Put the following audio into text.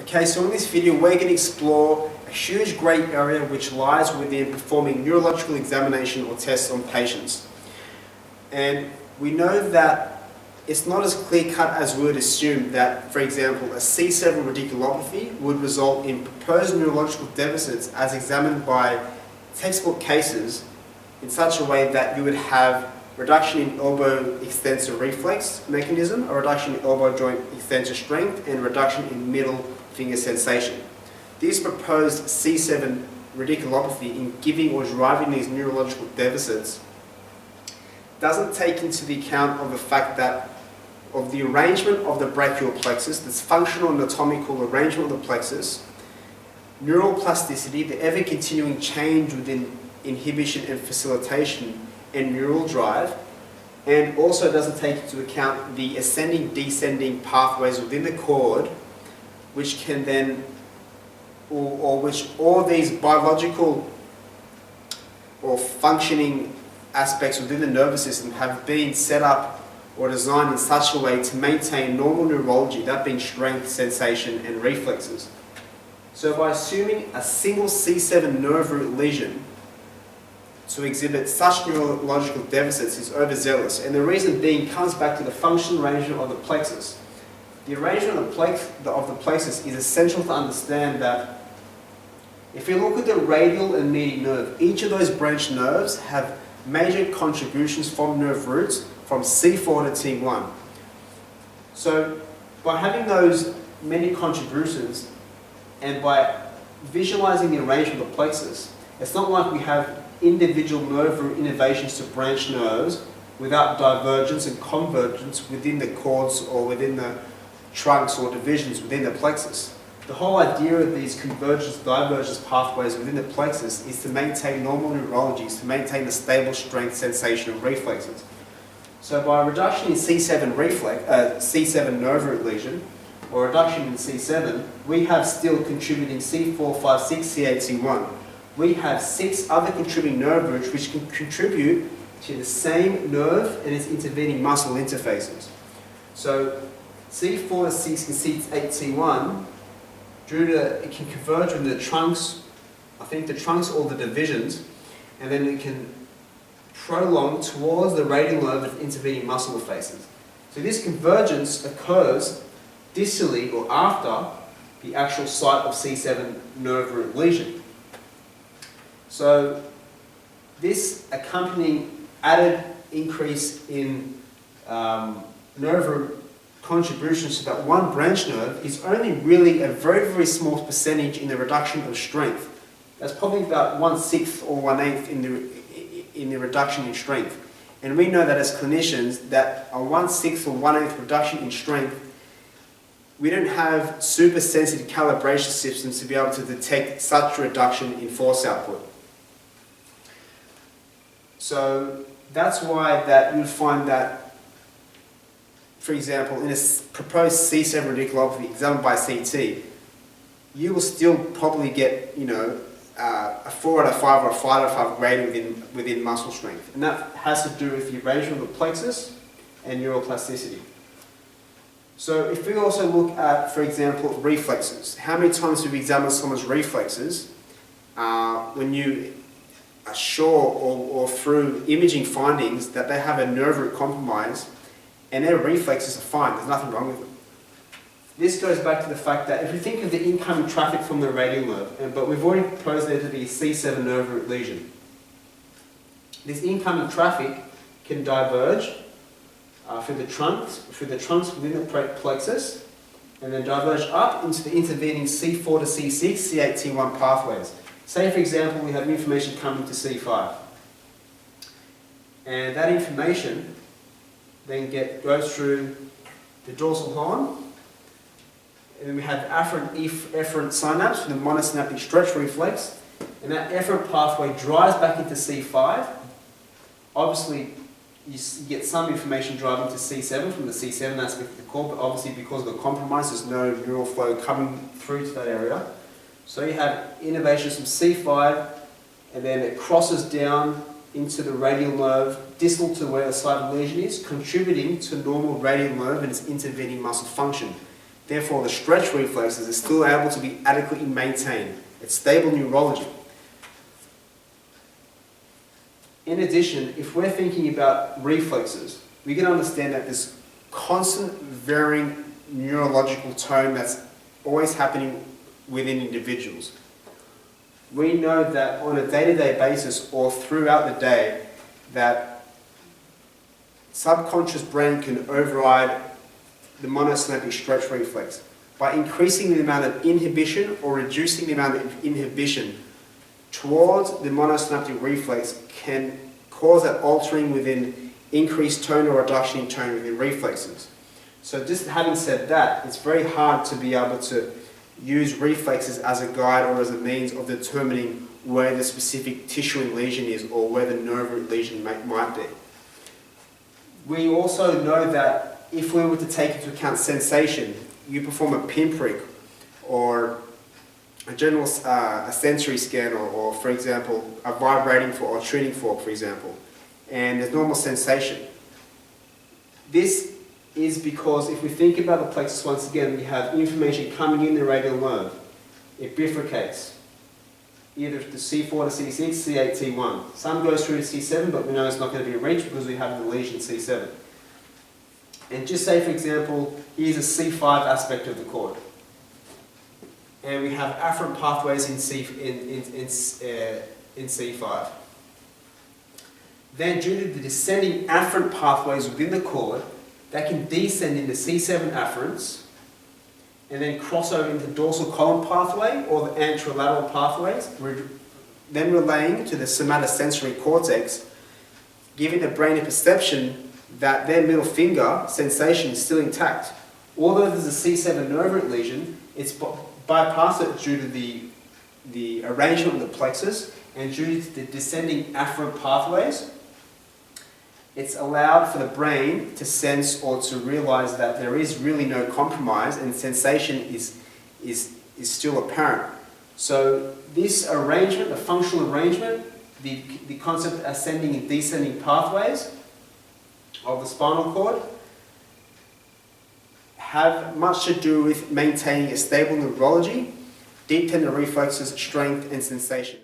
Okay, so in this video we're going to explore a huge grey area which lies within performing neurological examination or tests on patients. And we know that it's not as clear-cut as we would assume that, for example, a C7 radiculopathy would result in proposed neurological deficits as examined by textbook cases in such a way that you would have reduction in elbow extensor reflex mechanism, a reduction in elbow joint extensor strength, and reduction in middle finger sensation. This proposed C7 radiculopathy in giving or driving these neurological deficits doesn't take into the account of the fact that of the arrangement of the brachial plexus, this functional anatomical arrangement of the plexus, neural plasticity, the ever-continuing change within inhibition and facilitation and neural drive, and also doesn't take into account the ascending-descending pathways within the cord, which can then, or which all these biological or functioning aspects within the nervous system have been set up or designed in such a way to maintain normal neurology, that being strength, sensation, and reflexes. So by assuming a single C7 nerve root lesion to exhibit such neurological deficits is overzealous, and the reason being comes back to the functional arrangement of the plexus. The arrangement of the plexus is essential to understand that if you look at the radial and median nerve, each of those branch nerves have major contributions from nerve roots from C4 to T1. So by having those many contributions and by visualizing the arrangement of the plexus, it's not like we have individual nerve root innervations to branch nerves without divergence and convergence within the cords or within the trunks or divisions within the plexus. The whole idea of these convergence, divergence pathways within the plexus is to maintain normal neurologies, to maintain the stable strength, sensation, and reflexes. So by a reduction in C7 nerve root lesion, or reduction in C7, we have still contributing C4, 5, 6, C8, C1. We have 6 other contributing nerve roots which can contribute to the same nerve and its intervening muscle interfaces. So C4 to 6 and C8, C1, it can converge with the trunks, I think the trunks or the divisions, and then it can prolong towards the radial nerve with intervening muscle faces. So this convergence occurs distally or after the actual site of C7 nerve root lesion. So this accompanying added increase in nerve root contributions to that one branch nerve is only really a very, very small percentage in the reduction of strength. That's probably about 1/6 or 1/8 in the reduction in strength. And we know that as clinicians, that a 1/6 or 1/8 reduction in strength, we don't have super sensitive calibration systems to be able to detect such a reduction in force output. So that's why that you'd find that, for example, in a proposed C7 radiculopathy examined by CT, you will still probably get, a 4 out of 5 or a 5 out of 5 grading within muscle strength. And that has to do with the arrangement of the plexus and neuroplasticity. So if we also look at, for example, reflexes, how many times have we examined someone's reflexes when you are sure or through imaging findings that they have a nerve root compromise and their reflexes are fine, there's nothing wrong with them. This goes back to the fact that if we think of the incoming traffic from the radial nerve, but we've already proposed there to be a C7 nerve root lesion, this incoming traffic can diverge through the trunks within the plexus, and then diverge up into the intervening C4 to C6, C8, T1 pathways. Say, for example, we have information coming to C5, and that information then goes through the dorsal horn, and then we have afferent synapse with the monosynaptic stretch reflex, and that efferent pathway drives back into C5. Obviously, you get some information driving to C7 from the C7 aspect of the cord, but obviously because of the compromise, there's no neural flow coming through to that area. So you have innervations from C5, and then it crosses down into the radial nerve, distal to where the site of lesion is, contributing to normal radial nerve and its intervening muscle function. Therefore, the stretch reflexes are still able to be adequately maintained. It's stable neurology. In addition, if we're thinking about reflexes, we can understand that this constant varying neurological tone that's always happening within individuals. We know that on a day-to-day basis or throughout the day that subconscious brain can override the monosynaptic stretch reflex. By increasing the amount of inhibition or reducing the amount of inhibition towards the monosynaptic reflex can cause that altering within increased tone or reduction in tone within reflexes. So just having said that, it's very hard to be able to use reflexes as a guide or as a means of determining where the specific tissue and lesion is or where the nerve root lesion might be. We also know that if we were to take into account sensation, you perform a pinprick or a general a sensory scan or for example, a vibrating fork or tuning fork, for example, and there's normal sensation. This is because if we think about the plexus once again, we have information coming in the radial nerve. It bifurcates, either to C4 to C6, C8, T1. Some goes through to C7, but we know it's not going to be reached because we have the lesion C7. And just say, for example, here's a C5 aspect of the cord. And we have afferent pathways in C5. Then due to the descending afferent pathways within the cord, they can descend into C7 afferents and then cross over into the dorsal column pathway or the anterolateral pathways, then relaying to the somatosensory cortex, giving the brain a perception that their middle finger sensation is still intact. Although there's a C7 nerve root lesion, it's bypassed due to the arrangement of the plexus and due to the descending afferent pathways. It's allowed for the brain to sense or to realize that there is really no compromise and sensation is still apparent. So this arrangement, the functional arrangement, the concept of ascending and descending pathways of the spinal cord have much to do with maintaining a stable neurology, deep tendon reflexes, strength and sensation.